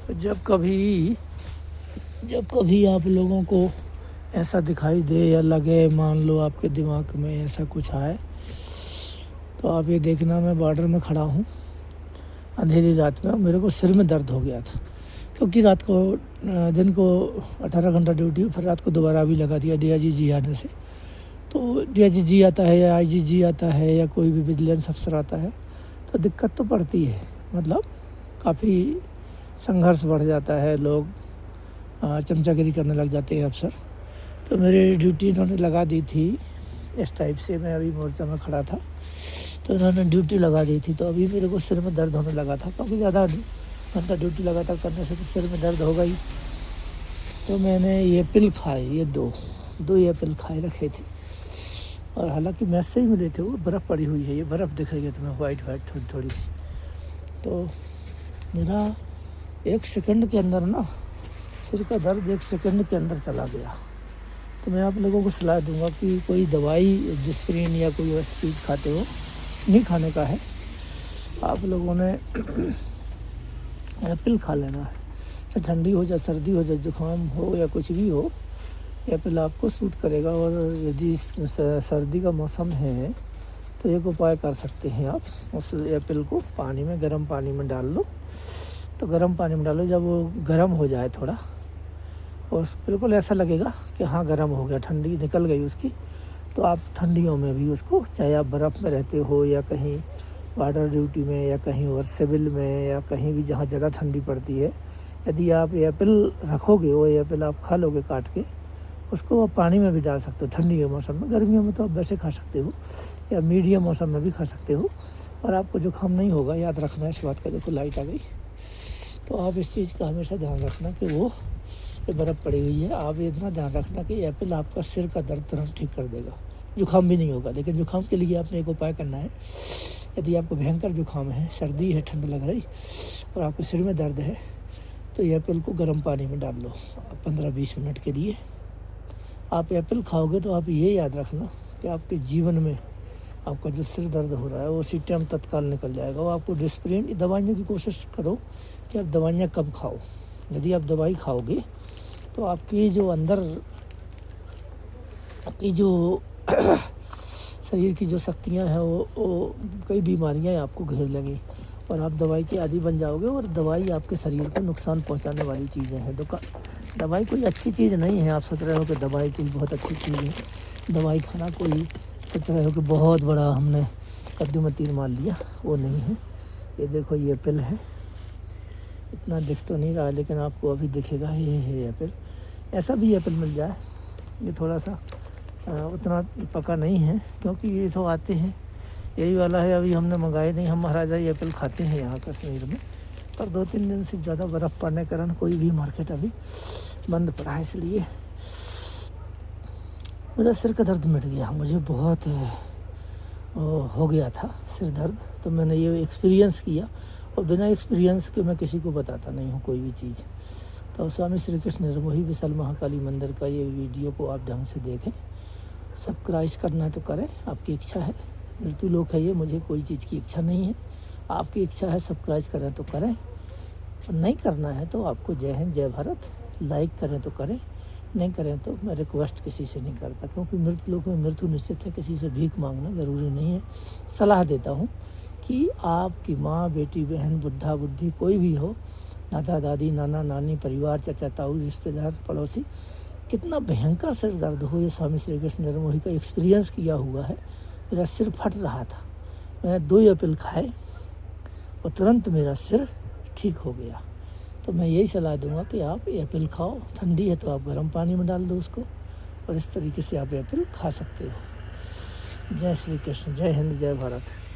तो जब कभी आप लोगों को ऐसा दिखाई दे या लगे, मान लो आपके दिमाग में ऐसा कुछ आए, तो आप ये देखना मैं बॉर्डर में खड़ा हूँ अंधेरी रात में, और मेरे को सिर में दर्द हो गया था क्योंकि रात को दिन को 18 घंटा ड्यूटी, फिर रात को दोबारा भी लगा दिया DIG आने से। तो DIG आता है या IGG आता है या कोई भी विजिलेंस अफसर आता है तो दिक्कत तो पड़ती है, मतलब काफ़ी संघर्ष बढ़ जाता है, लोग चमचागिरी करने लग जाते हैं अफसर। तो मेरी ड्यूटी इन्होंने लगा दी थी इस टाइप से, मैं अभी मोर्चा में खड़ा था तो इन्होंने ड्यूटी लगा दी थी, तो अभी मेरे को सिर में दर्द होने लगा था क्योंकि ज़्यादा घंटा ड्यूटी लगातार करने से तो सिर में दर्द होगा ही। तो मैंने ये पिल खाए, ये दो ये पिल खाए रखे थे, और हालांकि मैच से ही मिले थे, वो बर्फ़ पड़ी हुई है, ये बर्फ़ दिख रही है तुम्हें वाइट थोड़ी सी। तो मेरा 1 सेकंड के अंदर ना सिर का दर्द 1 सेकंड के अंदर चला गया। तो मैं आप लोगों को सलाह दूंगा कि कोई दवाई डिस्प्रिन या कोई ऐसी चीज़ खाते हो, नहीं खाने का है, आप लोगों ने एप्पल खा लेना है। चाहे ठंडी हो, चाहे सर्दी हो, चाहे जुकाम हो या कुछ भी हो, एप्पल आपको सूट करेगा। और यदि सर्दी का मौसम है तो एक उपाय कर सकते हैं आप, उस एप्पल को पानी में, गर्म पानी में डाल लो। तो गर्म पानी में डालो, जब वो गर्म हो जाए थोड़ा, और बिल्कुल ऐसा लगेगा कि हाँ गर्म हो गया, ठंडी निकल गई उसकी, तो आप ठंडियों में भी उसको, चाहे आप बर्फ़ में रहते हो या कहीं बॉर्डर ड्यूटी में या कहीं और सिविल में या कहीं भी जहाँ ज़्यादा ठंडी पड़ती है, यदि आप एप्पल रखोगे, वो एप्पल आप खा लोगे काट के, उसको आप पानी में भी डाल सकते हो ठंडी के मौसम में। गर्मियों में तो आप वैसे खा सकते हो या मीडियम मौसम में भी खा सकते हो, और आपको जुकाम नहीं होगा। याद रखना इस बात का। देखो लाइट आ गई, तो आप इस चीज़ का हमेशा ध्यान रखना कि वो ये बर्फ़ पड़ी हुई है, आप इतना ध्यान रखना कि एप्पल आपका सिर का दर्द तुरंत ठीक कर देगा, जुकाम भी नहीं होगा। लेकिन जुकाम के लिए आपने एक उपाय करना है, यदि आपको भयंकर जुकाम है, सर्दी है, ठंड लग रही और आपके सिर में दर्द है, तो एप्पल को गर्म पानी में डाल लो 15-20 मिनट के लिए। आप एप्पल खाओगे तो आप ये याद रखना कि आपके जीवन में आपका जो सिर दर्द हो रहा है वो उसी टाइम तत्काल निकल जाएगा। वो आपको डिस्प्रिन दवाइयों की कोशिश करो कि आप दवाइयाँ कब खाओ। यदि आप दवाई खाओगे तो आपकी जो अंदर की जो शरीर की जो शक्तियाँ हैं वो कई बीमारियाँ आपको घेर लेंगी और आप दवाई के आदी बन जाओगे, और दवाई आपके शरीर को नुकसान पहुंचाने वाली चीज़ें हैं। दवाई कोई अच्छी चीज़ नहीं है। आप सोच रहे हो कि दवाई कोई बहुत अच्छी चीज़ है, दवाई खाना कोई सोच रहे हो कि बहुत बड़ा हमने कद्दू में तीर मार लिया, वो नहीं है। ये देखो ये एप्पल है, इतना दिख तो नहीं रहा लेकिन आपको अभी दिखेगा, ये है एप्पल। ऐसा भी एप्पल मिल जाए, ये थोड़ा सा उतना पका नहीं है क्योंकि ये तो आते हैं, यही वाला है, अभी हमने मंगाए नहीं। हम महाराजा ये एप्पल खाते हैं यहाँ कश्मीर में, पर 2-3 दिन से ज़्यादा बर्फ़ पड़ने के कारण कोई भी मार्केट अभी बंद पड़ा है, इसलिए मेरा सिर का दर्द मिट गया। मुझे बहुत हो गया था सिर दर्द, तो मैंने ये एक्सपीरियंस किया, और बिना एक्सपीरियंस के मैं किसी को बताता नहीं हूँ कोई भी चीज़। तो स्वामी श्री कृष्ण निर्मोही विशाल महाकाली मंदिर का ये वीडियो को आप ढंग से देखें, सब्सक्राइब करना है तो करें, आपकी इच्छा है। मृत्यु लोक है ये, मुझे कोई चीज़ की इच्छा नहीं है, आपकी इच्छा है सब्सक्राइब करें तो करें, और नहीं करना है तो आपको जय हिंद जय भारत। लाइक करें तो करें, नहीं करें तो मैं रिक्वेस्ट किसी से नहीं करता, क्योंकि मृत्यु लोक में मृत्यु निश्चित है, किसी से भीख मांगना ज़रूरी नहीं है। सलाह देता हूँ कि आपकी माँ, बेटी, बहन, बुढ़ा बुढ़ी कोई भी हो, दादा दादी, नाना नानी, परिवार, चाचा ताऊ, रिश्तेदार, पड़ोसी, कितना भयंकर सिर दर्द हो, ये स्वामी श्री कृष्ण निर्मोही का एक्सपीरियंस किया हुआ है। मेरा सिर फट रहा था, मैंने 2 एप्पल खाए और तुरंत मेरा सिर ठीक हो गया। तो मैं यही सलाह दूंगा कि आप एप्पल खाओ, ठंडी है तो आप गर्म पानी में डाल दो उसको, और इस तरीके से आप एप्पल खा सकते हो। जय श्री कृष्ण, जय हिंद, जय भारत।